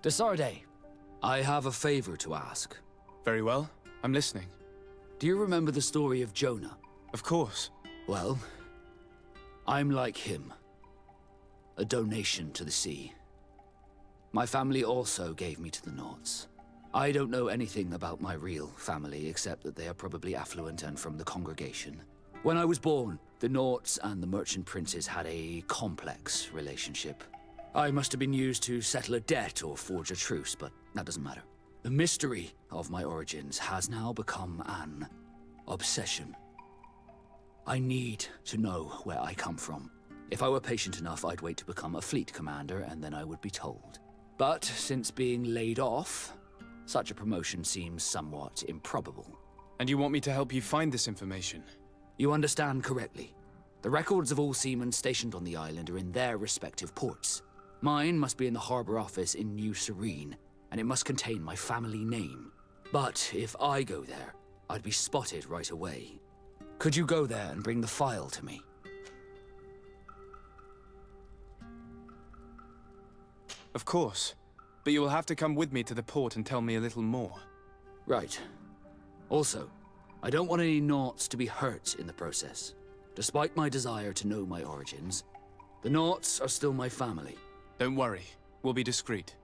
Desarde, I have a favor to ask. Very well. I'm listening. Do you remember the story of Jonah? Of course. Well, I'm like him. A donation to the sea. My family also gave me to the Nauts. I don't know anything about my real family, except that they are probably affluent and from the congregation. When I was born, the Nauts and the merchant princes had a complex relationship. I must have been used to settle a debt or forge a truce, but that doesn't matter. The mystery of my origins has now become an obsession. I need to know where I come from. If I were patient enough, I'd wait to become a fleet commander, and then I would be told. But since being laid off, such a promotion seems somewhat improbable. And you want me to help you find this information? You understand correctly. The records of all seamen stationed on the island are in their respective ports. Mine must be in the harbor office in New Serene, and it must contain my family name. But if I go there, I'd be spotted right away. Could you go there and bring the file to me? Of course. But you will have to come with me to the port and tell me a little more. Right. Also, I don't want any Nauts to be hurt in the process. Despite my desire to know my origins, the Nauts are still my family. Don't worry. We'll be discreet.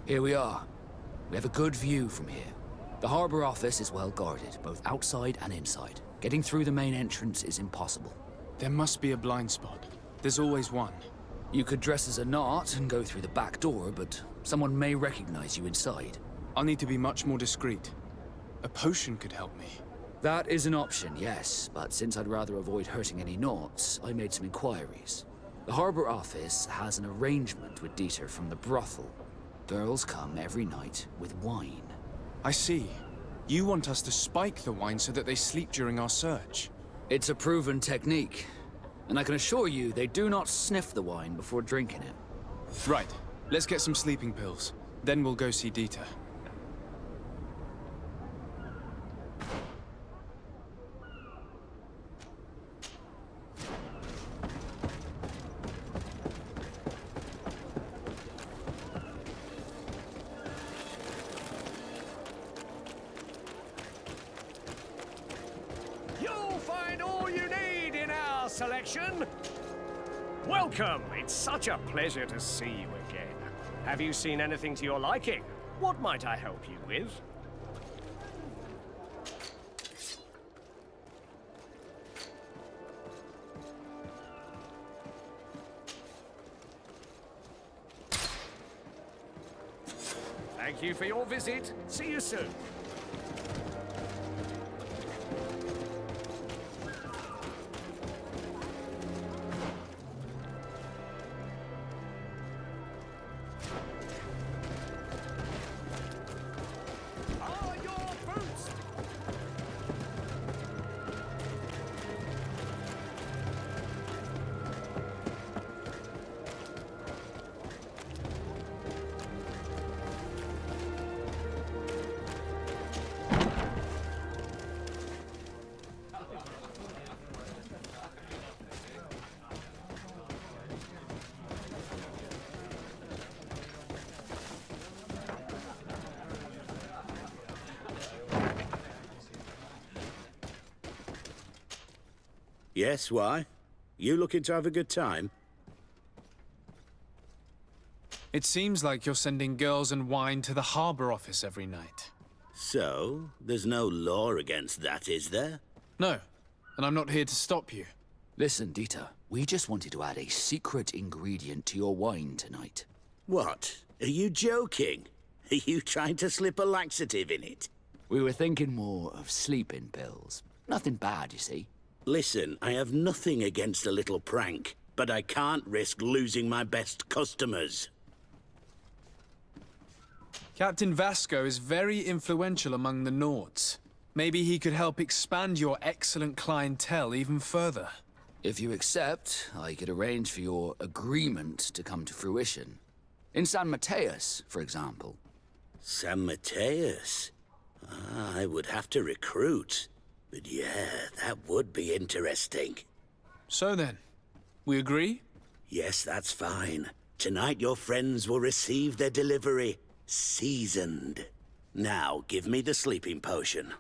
Here we are. We have a good view from here. The harbor office is well guarded, both outside and inside. Getting through the main entrance is impossible. There must be a blind spot. There's always one. You could dress as a Naut and go through the back door, but someone may recognize you inside. I'll need to be much more discreet. A potion could help me. That is an option, yes, but since I'd rather avoid hurting any Nauts, I made some inquiries. The harbor office has an arrangement with Teer from the brothel. Girls come every night with wine. I see. You want us to spike the wine so that they sleep during our search. It's a proven technique, and I can assure you they do not sniff the wine before drinking it. Right. Let's get some sleeping pills. Then we'll go see Teer. Selection. Welcome! It's such a pleasure to see you again. Have you seen anything to your liking? What might I help you with? Thank you for your visit. See you soon. Yes, why? You looking to have a good time? It seems like you're sending girls and wine to the harbor office every night. So, there's no law against that, is there? No, and I'm not here to stop you. Listen, Teer, we just wanted to add a secret ingredient to your wine tonight. What? Are you joking? Are you trying to slip a laxative in it? We were thinking more of sleeping pills. Nothing bad, you see. Listen, I have nothing against a little prank, but I can't risk losing my best customers. Captain Vasco is very influential among the Nords. Maybe he could help expand your excellent clientele even further. If you accept, I could arrange for your agreement to come to fruition. In San Mateus, for example. San Mateus? I would have to recruit. But yeah, that would be interesting. So then, we agree? Yes, that's fine. Tonight your friends will receive their delivery. Seasoned. Now, give me the sleeping potion.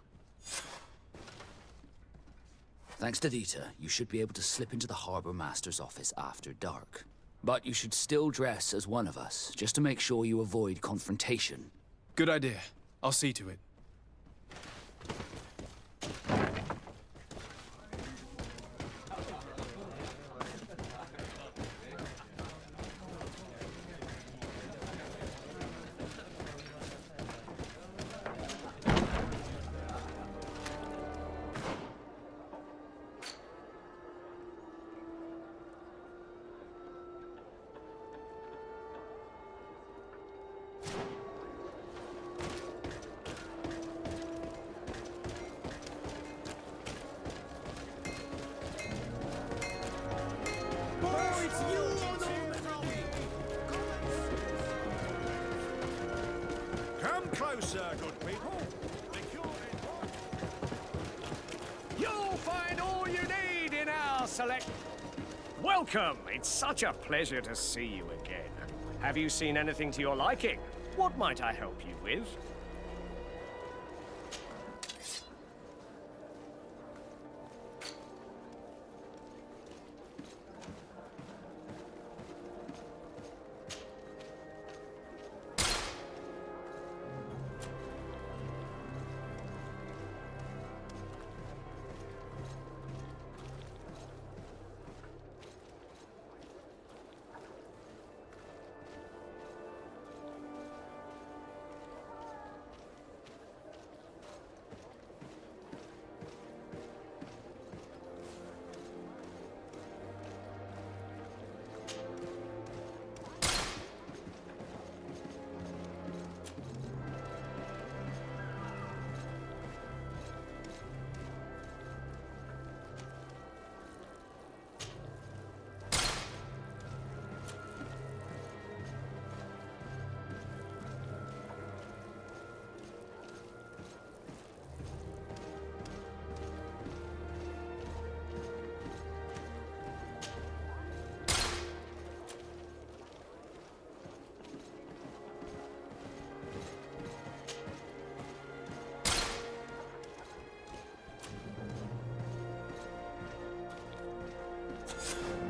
Thanks to Dieter, you should be able to slip into the Harbor Master's office after dark. But you should still dress as one of us, just to make sure you avoid confrontation. Good idea. I'll see to it. Come closer, good people. You'll find all you need in our select... Welcome! It's such a pleasure to see you again. Have you seen anything to your liking? What might I help you with?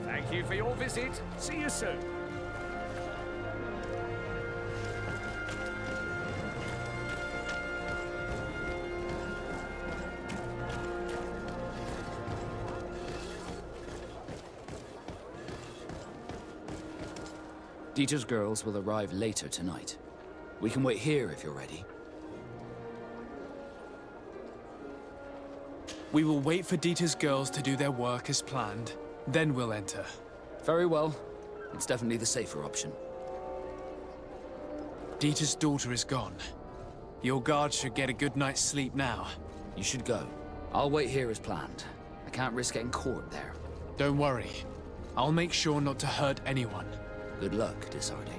Thank you for your visit. See you soon. Dieter's girls will arrive later tonight. We can wait here if you're ready. We will wait for Dieter's girls to do their work as planned. Then we'll enter. Very well. It's definitely the safer option. Dieter's daughter is gone. Your guard should get a good night's sleep now. You should go. I'll wait here as planned. I can't risk getting caught there. Don't worry. I'll make sure not to hurt anyone. Good luck, Desarde.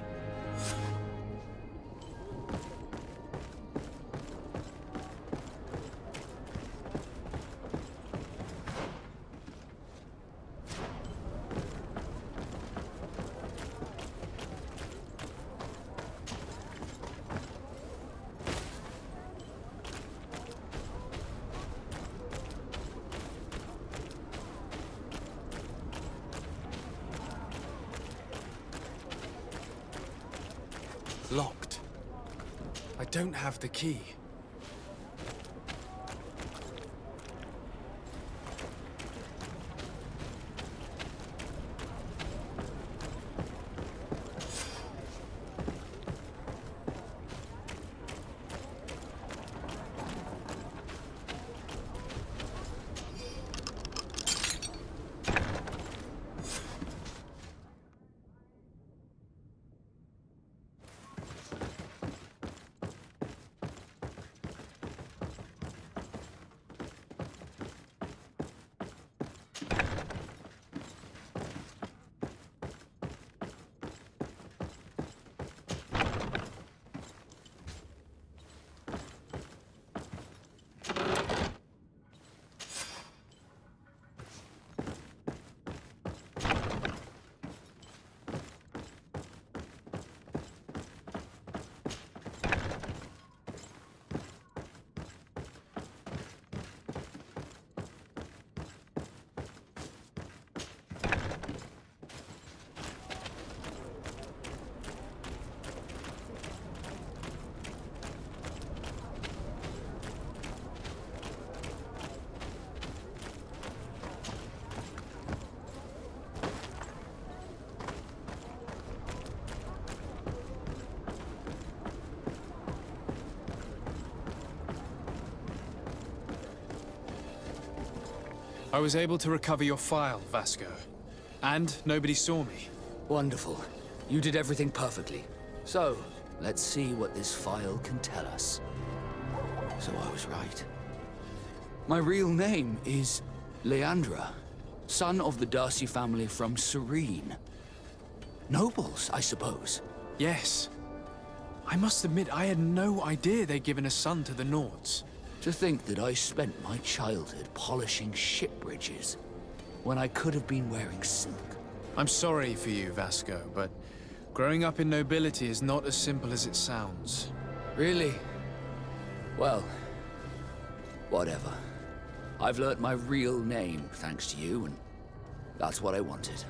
Locked. I don't have the key. I was able to recover your file, Vasco. And nobody saw me. Wonderful. You did everything perfectly. So, let's see what this file can tell us. So I was right. My real name is Leandra, son of the Darcy family from Serene. Nobles, I suppose. Yes. I must admit, I had no idea they'd given a son to the Nords. To think that I spent my childhood polishing ship bridges, when I could have been wearing silk. I'm sorry for you, Vasco, but growing up in nobility is not as simple as it sounds. Really? Well, whatever. I've learnt my real name, thanks to you, and that's what I wanted.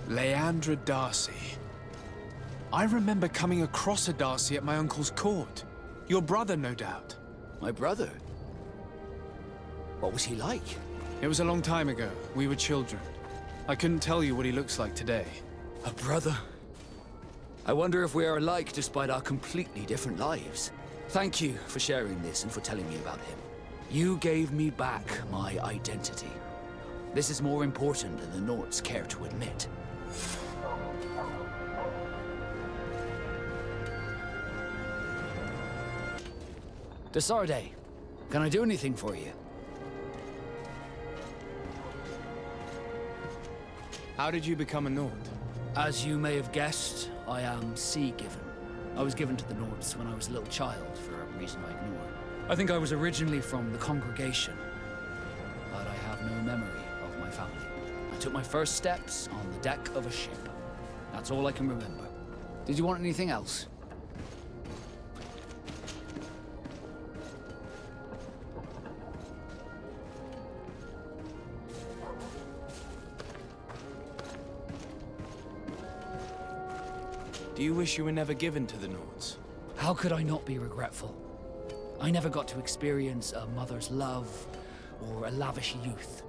Leandra Darcy. I remember coming across a Darcy at my uncle's court. Your brother, no doubt. My brother? What was he like? It was a long time ago. We were children. I couldn't tell you what he looks like today. A brother? I wonder if we are alike despite our completely different lives. Thank you for sharing this and for telling me about him. You gave me back my identity. This is more important than the Nords care to admit. Desarde, can I do anything for you? How did you become a Nord? As you may have guessed, I am sea-given. I was given to the Nords when I was a little child, for a reason I ignore. I think I was originally from the congregation, but I have no memory of my family. I took my first steps on the deck of a ship. That's all I can remember. Did you want anything else? Do you wish you were never given to the Nords? How could I not be regretful? I never got to experience a mother's love or a lavish youth.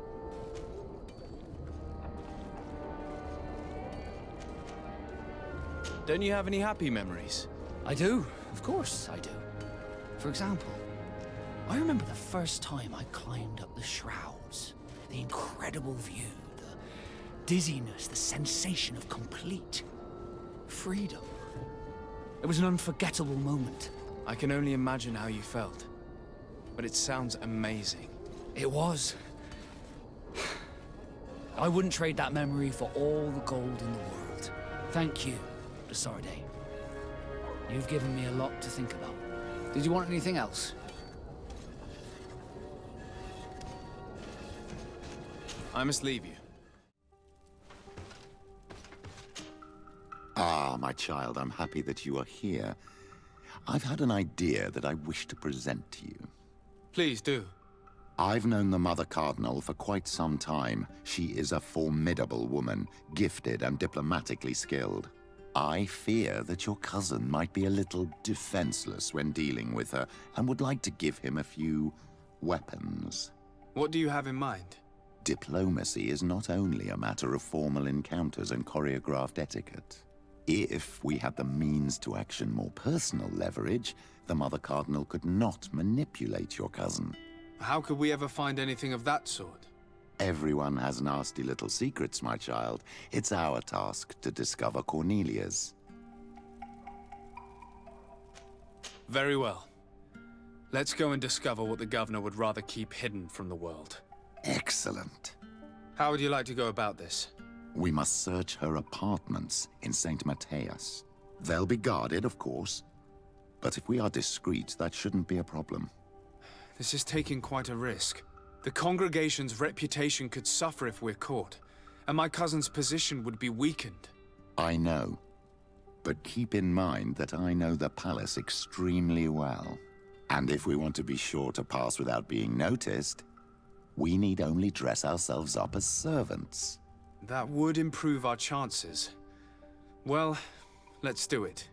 Don't you have any happy memories? I do, of course I do. For example, I remember the first time I climbed up the shrouds. The incredible view, the dizziness, the sensation of complete freedom. It was an unforgettable moment. I can only imagine how you felt. But it sounds amazing. It was. I wouldn't trade that memory for all the gold in the world. Thank you, Desarde. You've given me a lot to think about. Did you want anything else? I must leave you. Ah, my child, I'm happy that you are here. I've had an idea that I wish to present to you. Please do. I've known the Mother Cardinal for quite some time. She is a formidable woman, gifted and diplomatically skilled. I fear that your cousin might be a little defenseless when dealing with her, and would like to give him a few weapons. What do you have in mind? Diplomacy is not only a matter of formal encounters and choreographed etiquette. If we had the means to action more personal leverage, the Mother Cardinal could not manipulate your cousin. How could we ever find anything of that sort? Everyone has nasty little secrets, my child. It's our task to discover Cornelia's. Very well. Let's go and discover what the governor would rather keep hidden from the world. Excellent. How would you like to go about this? We must search her apartments in St. Matthias. They'll be guarded, of course. But if we are discreet, that shouldn't be a problem. This is taking quite a risk. The congregation's reputation could suffer if we're caught, and my cousin's position would be weakened. I know. But keep in mind that I know the palace extremely well. And if we want to be sure to pass without being noticed, we need only dress ourselves up as servants. That would improve our chances. Well, let's do it.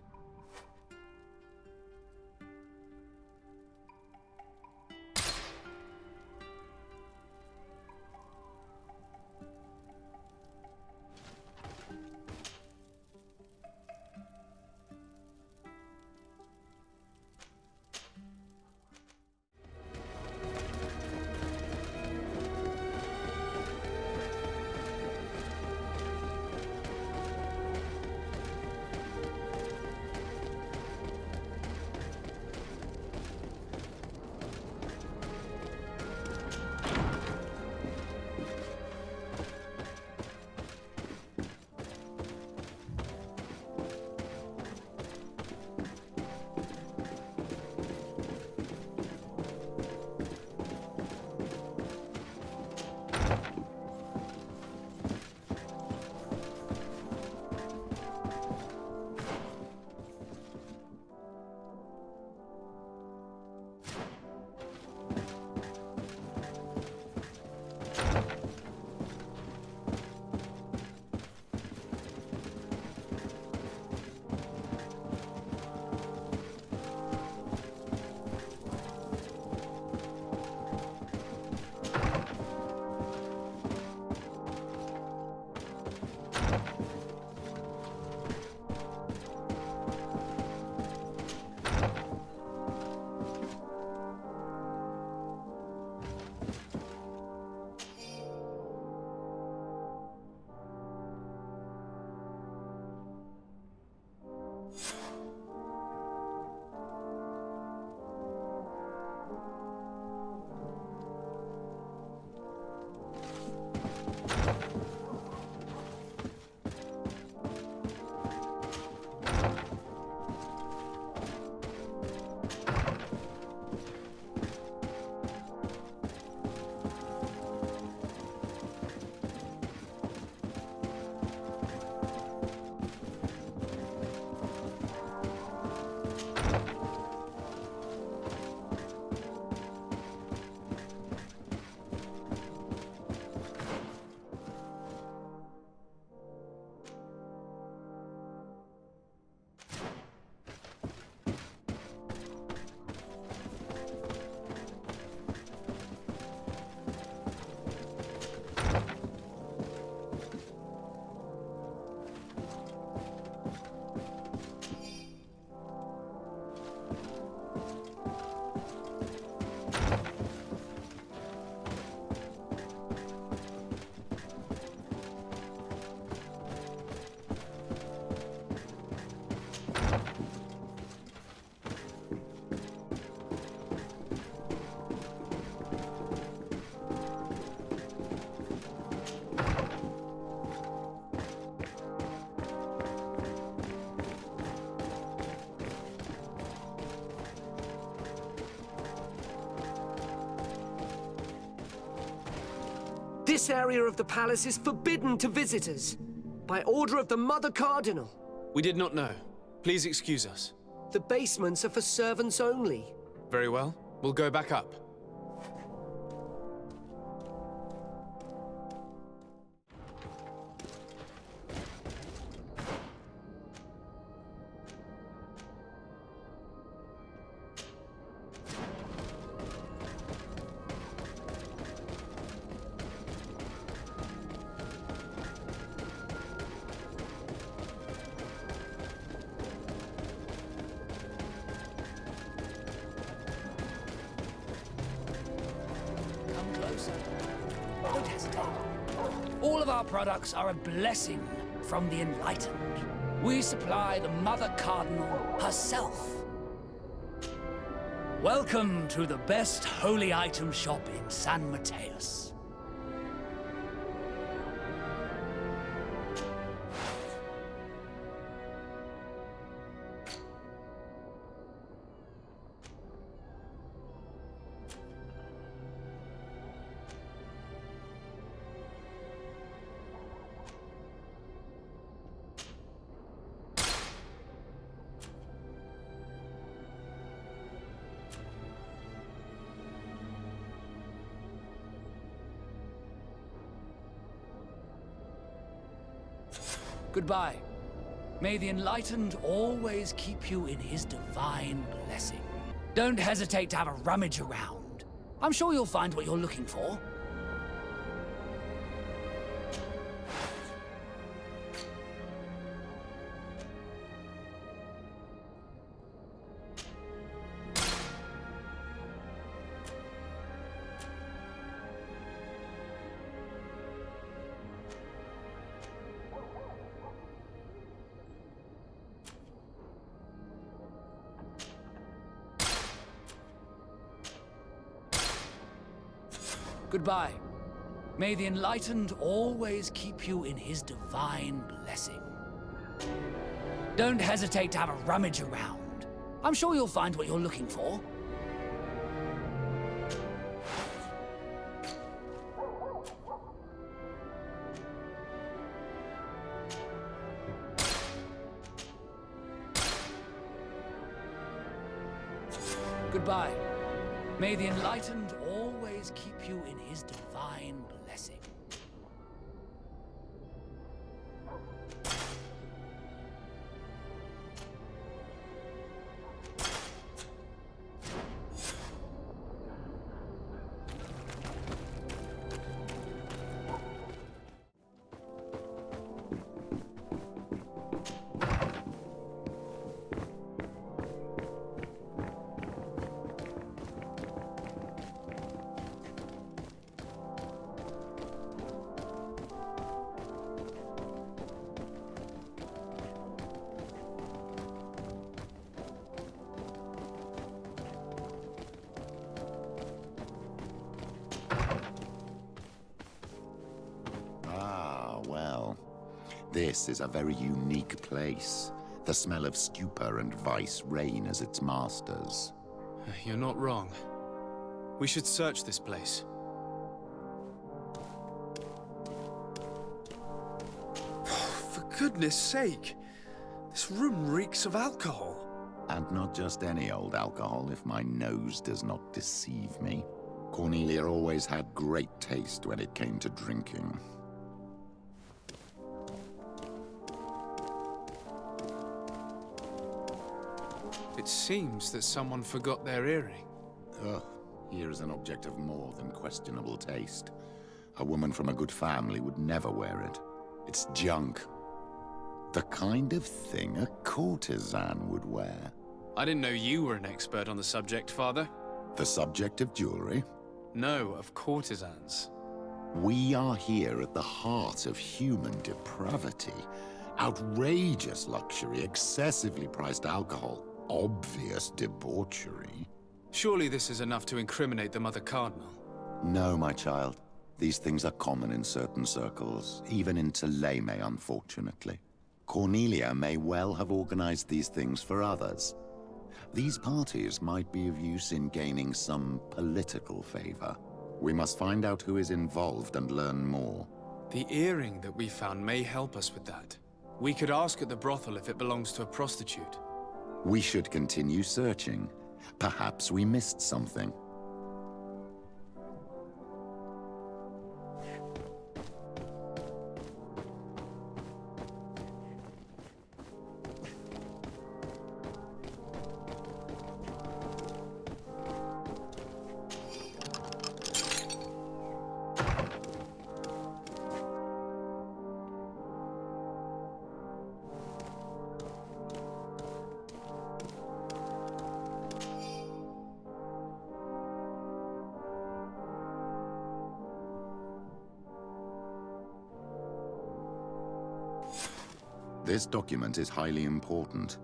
This area of the palace is forbidden to visitors, by order of the Mother Cardinal. We did not know. Please excuse us. The basements are for servants only. Very well. We'll go back up. Don't hesitate. All of our products are a blessing from the enlightened. We supply the Mother Cardinal herself. Welcome to the best holy item shop in San Mateus. Goodbye. May the enlightened always keep you in his divine blessing. Don't hesitate to have a rummage around. I'm sure you'll find what you're looking for. Goodbye. May the enlightened always keep you in his divine blessing. Don't hesitate to have a rummage around. I'm sure you'll find what you're looking for. Goodbye. May the enlightened always keep you in his divine blessing. This is a very unique place. The smell of stupor and vice reign as its masters. You're not wrong. We should search this place. For goodness sake! This room reeks of alcohol. And not just any old alcohol, if my nose does not deceive me. Cornelia always had great taste when it came to drinking. It seems that someone forgot their earring. Ugh, here is an object of more than questionable taste. A woman from a good family would never wear it. It's junk. The kind of thing a courtesan would wear. I didn't know you were an expert on the subject, Father. The subject of jewelry? No, of courtesans. We are here at the heart of human depravity. Outrageous luxury, excessively priced alcohol, obvious debauchery. Surely this is enough to incriminate the Mother Cardinal. No, my child. These things are common in certain circles, even in Thélème, unfortunately. Cornelia may well have organized these things for others. These parties might be of use in gaining some political favor. We must find out who is involved and learn more. The earring that we found may help us with that. We could ask at the brothel if it belongs to a prostitute. We should continue searching. Perhaps we missed something. This document is highly important.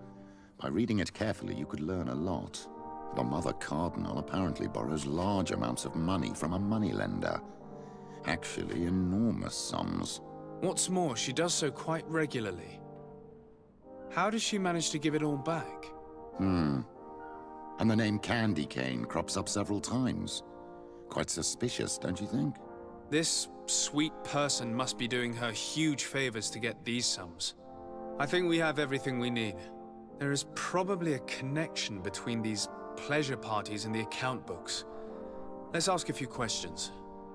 By reading it carefully, you could learn a lot. The Mother Cardinal apparently borrows large amounts of money from a moneylender. Actually, enormous sums. What's more, she does so quite regularly. How does she manage to give it all back? And the name Candy Cane crops up several times. Quite suspicious, don't you think? This sweet person must be doing her huge favors to get these sums. I think we have everything we need. There is probably a connection between these pleasure parties and the account books. Let's ask a few questions.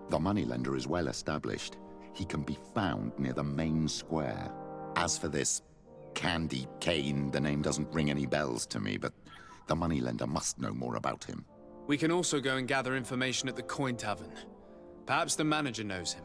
The moneylender is well established. He can be found near the main square. As for this Candy Cane, the name doesn't ring any bells to me, but the moneylender must know more about him. We can also go and gather information at the Coin Tavern. Perhaps the manager knows him.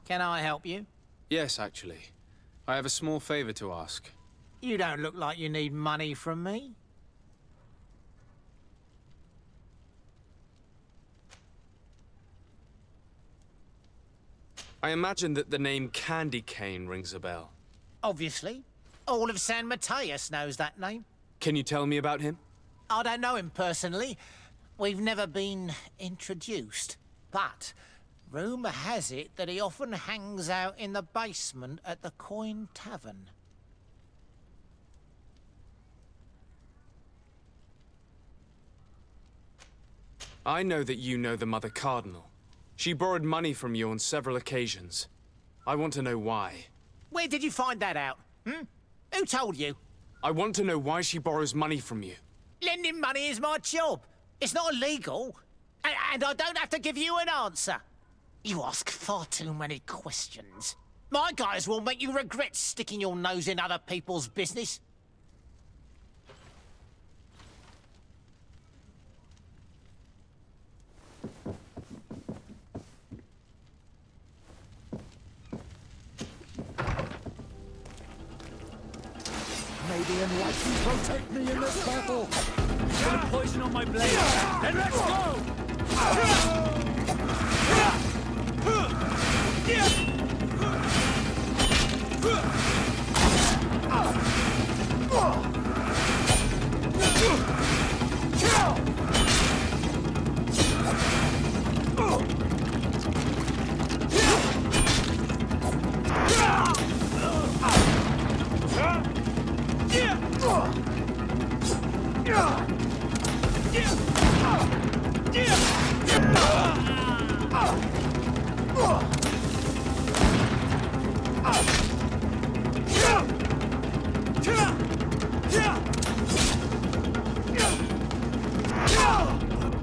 Can I help you? Yes, actually. I have a small favor to ask. You don't look like you need money from me. I imagine that the name Candy Cane rings a bell. Obviously. All of San Mateus knows that name. Can you tell me about him? I don't know him personally. We've never been introduced. But rumour has it that he often hangs out in the basement at the Coin Tavern. I know that you know the Mother Cardinal. She borrowed money from you on several occasions. I want to know why. Where did you find that out? Who told you? I want to know why she borrows money from you. Lending money is my job. It's not illegal. And I don't have to give you an answer. You ask far too many questions. My guys will make you regret sticking your nose in other people's business. Maybe enlighten protect me in this battle. Put poison on my blade. Then let's go!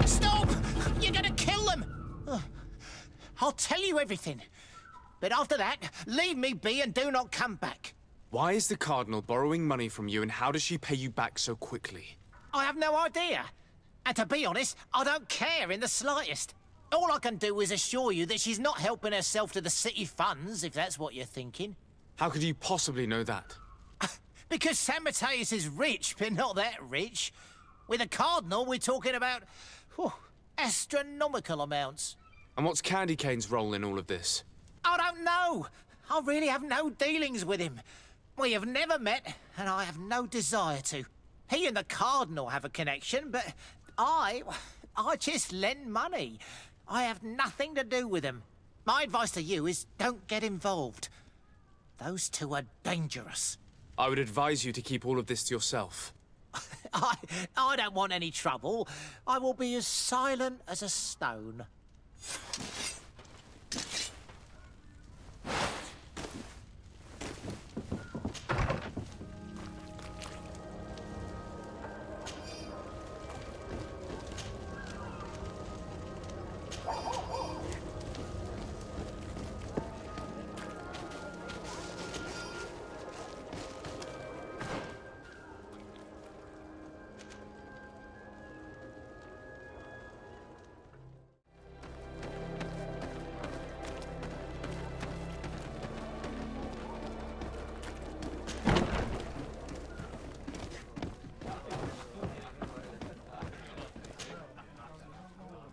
Stop! You're gonna kill them! I'll tell you everything. But after that, leave me be and do not come back. Why is the Cardinal borrowing money from you, and how does she pay you back so quickly? I have no idea. And to be honest, I don't care in the slightest. All I can do is assure you that she's not helping herself to the city funds, if that's what you're thinking. How could you possibly know that? Because San Mateus is rich, but not that rich. With a Cardinal, we're talking about astronomical amounts. And what's Candy Cane's role in all of this? I don't know. I really have no dealings with him. We have never met, and I have no desire to. He and the Cardinal have a connection, but I just lend money. I have nothing to do with him. My advice to you is don't get involved. Those two are dangerous. I would advise you to keep all of this to yourself. I don't want any trouble. I will be as silent as a stone.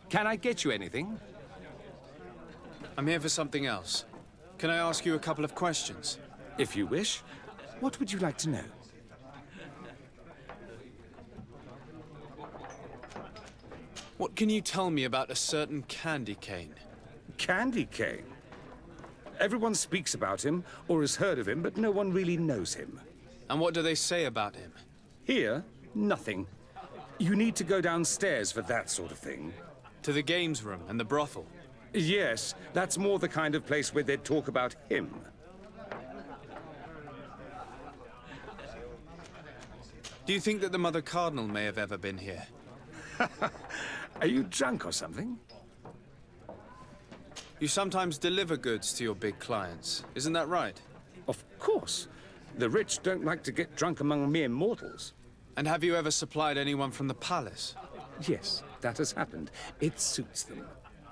Can I get you anything? I'm here for something else. Can I ask you a couple of questions? If you wish. What would you like to know? What can you tell me about a certain candy cane? Candy cane? Everyone speaks about him, or has heard of him, but no one really knows him. And what do they say about him? Here, nothing. You need to go downstairs for that sort of thing. To the games room and the brothel? Yes, that's more the kind of place where they'd talk about him. Do you think that the Mother Cardinal may have ever been here? Are you drunk or something? You sometimes deliver goods to your big clients, isn't that right? Of course. The rich don't like to get drunk among mere mortals. And have you ever supplied anyone from the palace? Yes, that has happened. It suits them.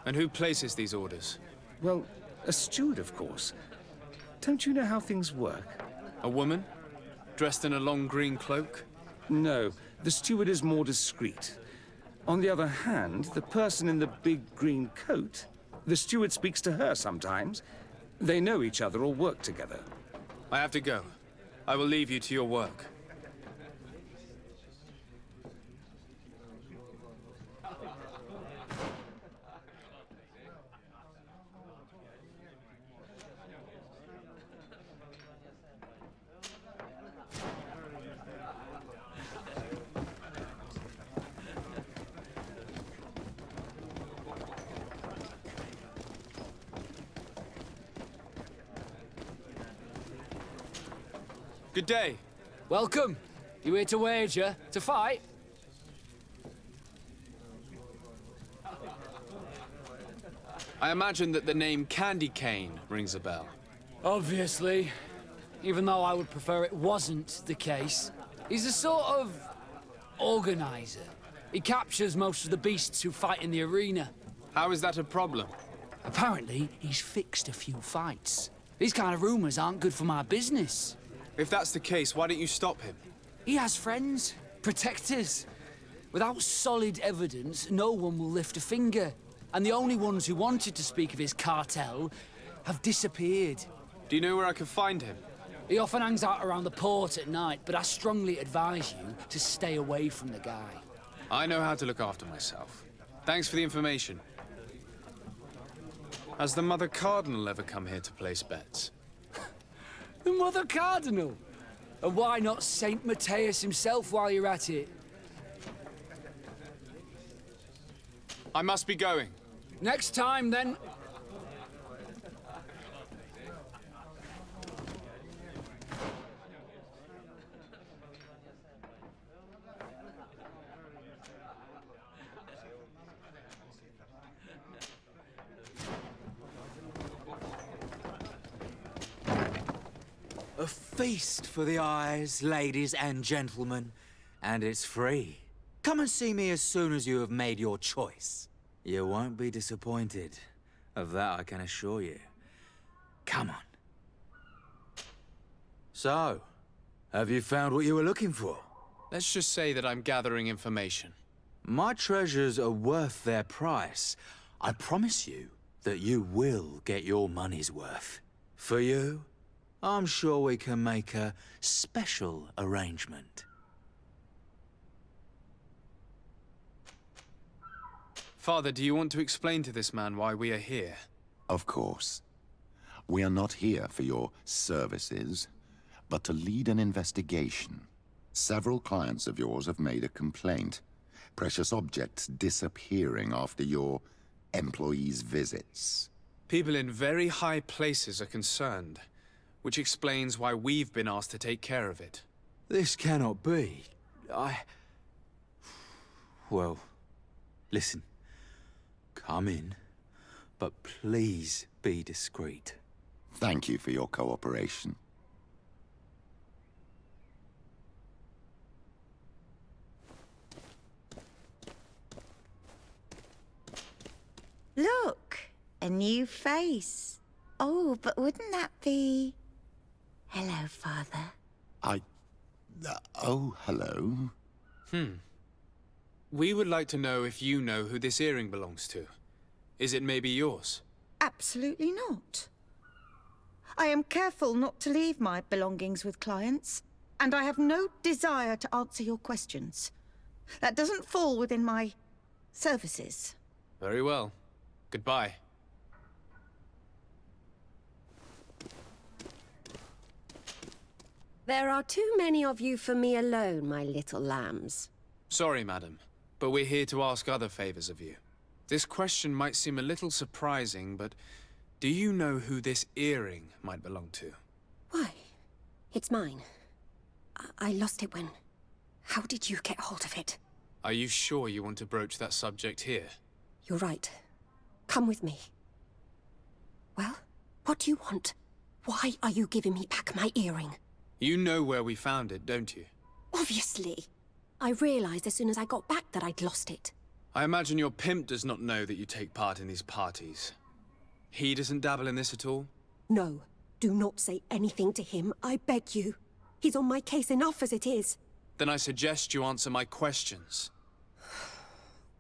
And who places these orders? Well, a steward, of course. Don't you know how things work? A woman? Dressed in a long green cloak? No, the steward is more discreet. On the other hand, the person in the big green coat, the steward speaks to her sometimes. They know each other or work together. I have to go. I will leave you to your work. Good day. Welcome. You here to wager? To fight? I imagine that the name Candy Cane rings a bell. Obviously. Even though I would prefer it wasn't the case. He's a sort of organizer. He captures most of the beasts who fight in the arena. How is that a problem? Apparently, he's fixed a few fights. These kind of rumors aren't good for my business. If that's the case, why don't you stop him? He has friends, protectors. Without solid evidence, no one will lift a finger. And the only ones who wanted to speak of his cartel have disappeared. Do you know where I can find him? He often hangs out around the port at night, but I strongly advise you to stay away from the guy. I know how to look after myself. Thanks for the information. Has the Mother Cardinal ever come here to place bets? The Mother Cardinal? And why not Saint Matthias himself while you're at it? I must be going. Next time, then. A feast for the eyes, ladies and gentlemen, and it's free. Come and see me as soon as you have made your choice. You won't be disappointed. Of that I can assure you. Come on. So, have you found what you were looking for? Let's just say that I'm gathering information. My treasures are worth their price. I promise you, that you will get your money's worth. For you, I'm sure we can make a special arrangement. Father, do you want to explain to this man why we are here? Of course. We are not here for your services, but to lead an investigation. Several clients of yours have made a complaint. Precious objects disappearing after your employees' visits. People in very high places are concerned, which explains why we've been asked to take care of it. This cannot be. Well, listen. Come in, but please be discreet. Thank you for your cooperation. Look, a new face. Oh, but wouldn't that be... Hello, Father. Oh, hello. We would like to know if you know who this earring belongs to. Is it maybe yours? Absolutely not. I am careful not to leave my belongings with clients, and I have no desire to answer your questions. That doesn't fall within my services. Very well. Goodbye. There are too many of you for me alone, my little lambs. Sorry, madam, but we're here to ask other favors of you. This question might seem a little surprising, but do you know who this earring might belong to? Why? It's mine. I lost it when... How did you get hold of it? Are you sure you want to broach that subject here? You're right. Come with me. Well, what do you want? Why are you giving me back my earring? You know where we found it, don't you? Obviously. I realized as soon as I got back that I'd lost it. I imagine your pimp does not know that you take part in these parties. He doesn't dabble in this at all? No. Do not say anything to him, I beg you. He's on my case enough as it is. Then I suggest you answer my questions.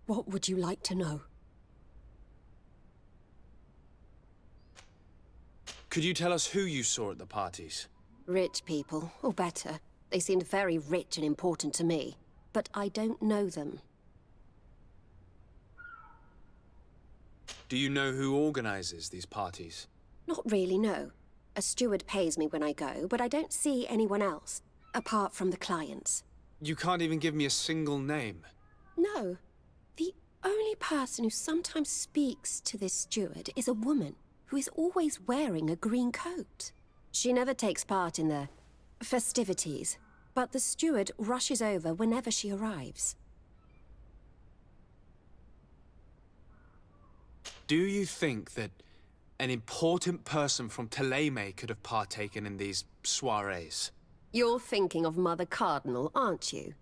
What would you like to know? Could you tell us who you saw at the parties? Rich people, or better. They seemed very rich and important to me. But I don't know them. Do you know who organizes these parties? Not really, no. A steward pays me when I go, but I don't see anyone else, apart from the clients. You can't even give me a single name. No. The only person who sometimes speaks to this steward is a woman who is always wearing a green coat. She never takes part in the festivities, but the steward rushes over whenever she arrives. Do you think that an important person from Thélème could have partaken in these soirees? You're thinking of Mother Cardinal, aren't you?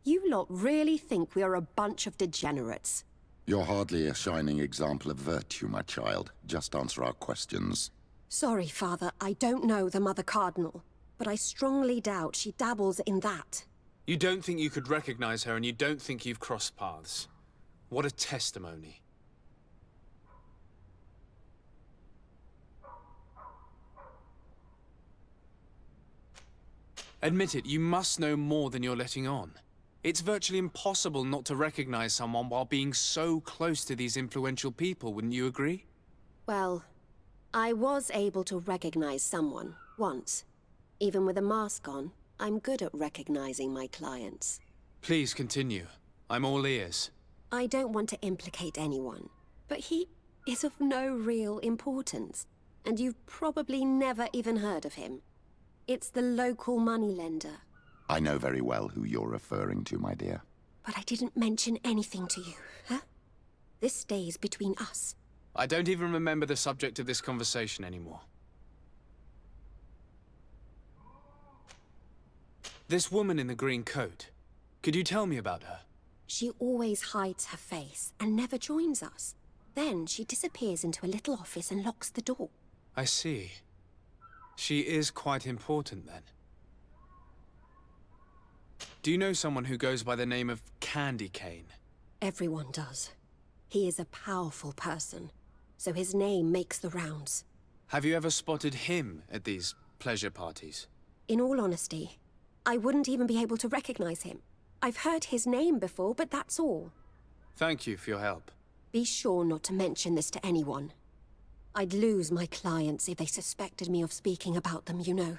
You lot really think we are a bunch of degenerates. You're hardly a shining example of virtue, my child. Just answer our questions. Sorry, Father, I don't know the Mother Cardinal, but I strongly doubt she dabbles in that. You don't think you could recognize her, and you don't think you've crossed paths. What a testimony. Admit it, you must know more than you're letting on. It's virtually impossible not to recognize someone while being so close to these influential people, wouldn't you agree? Well, I was able to recognize someone, once. Even with a mask on, I'm good at recognizing my clients. Please continue. I'm all ears. I don't want to implicate anyone, but he is of no real importance, and you've probably never even heard of him. It's the local moneylender. I know very well who you're referring to, my dear. But I didn't mention anything to you, huh? This stays between us. I don't even remember the subject of this conversation anymore. This woman in the green coat, could you tell me about her? She always hides her face and never joins us. Then she disappears into a little office and locks the door. I see. She is quite important, then. Do you know someone who goes by the name of Candy Cane? Everyone does. He is a powerful person. so his name makes the rounds. Have you ever spotted him at these pleasure parties? In all honesty, I wouldn't even be able to recognize him. I've heard his name before, but that's all. Thank you for your help. Be sure not to mention this to anyone. I'd lose my clients if they suspected me of speaking about them, you know.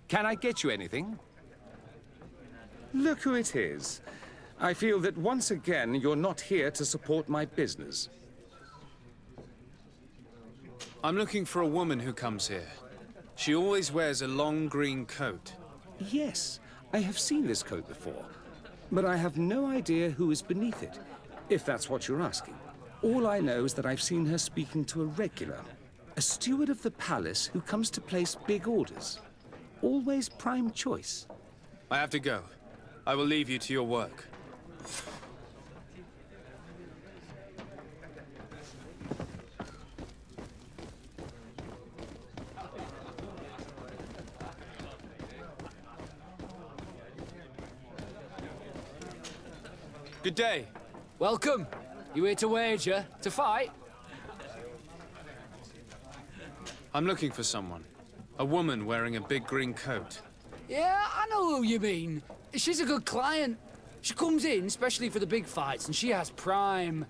Can I get you anything? Look who it is. I feel that once again you're not here to support my business. I'm looking for a woman who comes here. She always wears a long green coat. Yes, I have seen this coat before, but I have no idea who is beneath it, if that's what you're asking. All I know is that I've seen her speaking to a regular, a steward of the palace who comes to place big orders. Always prime choice. I have to go. I will leave you to your work. Good day. Welcome. You here to wager? To fight? I'm looking for someone. A woman wearing a big green coat. Yeah, I know who you mean. She's a good client. She comes in, especially for the big fights, and she has prime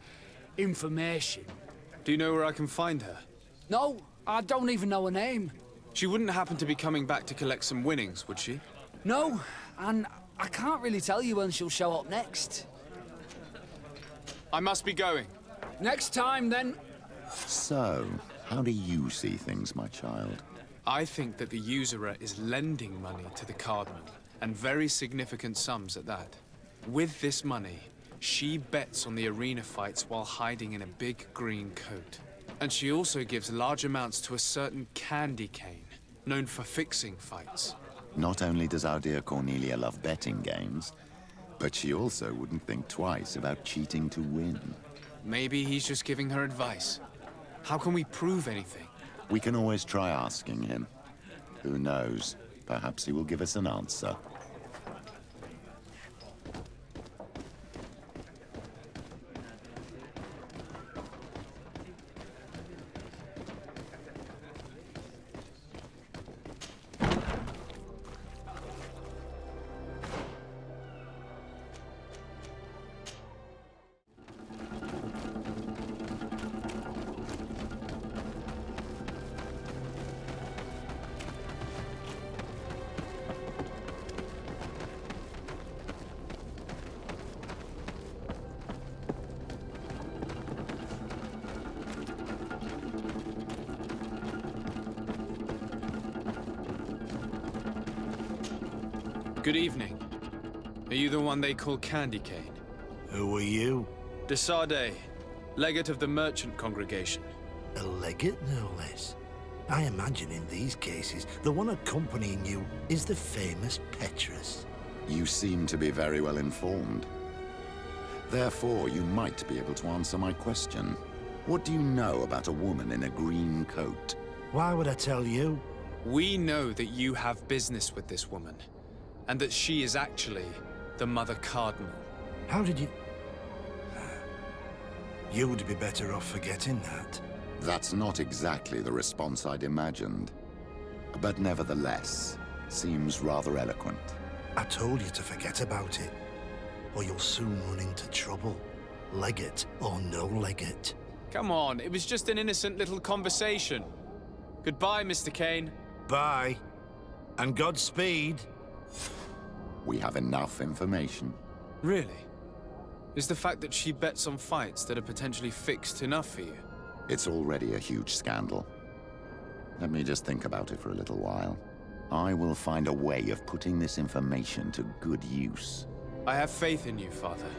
information. Do you know where I can find her? No, I don't even know her name. She wouldn't happen to be coming back to collect some winnings, would she? No, and I can't really tell you when she'll show up next. I must be going. Next time, then. So, how do you see things, my child? I think that the usurer is lending money to the Cardinal, and very significant sums at that. With this money, she bets on the arena fights while hiding in a big green coat. And she also gives large amounts to a certain candy cane, known for fixing fights. Not only does our dear Cornelia love betting games, but she also wouldn't think twice about cheating to win. Maybe he's just giving her advice. How can we prove anything? We can always try asking him. Who knows? Perhaps he will give us an answer. Good evening. Are you the one they call Candy Cane? Who are you? De Sade, legate of the merchant congregation. A legate, no less. I imagine in these cases, the one accompanying you is the famous Petrus. You seem to be very well informed. Therefore, you might be able to answer my question. What do you know about a woman in a green coat? Why would I tell you? We know that you have business with this woman, and that she is actually the Mother Cardinal. How did you... You would be better off forgetting that. That's not exactly the response I'd imagined. But nevertheless, seems rather eloquent. I told you to forget about it, or you'll soon run into trouble. Legate or no legate. Come on, it was just an innocent little conversation. Goodbye, Mr. Kane. Bye. And Godspeed. We have enough information. Really? Is the fact that she bets on fights that are potentially fixed enough for you? It's already a huge scandal. Let me just think about it for a little while. I will find a way of putting this information to good use. I have faith in you, Father.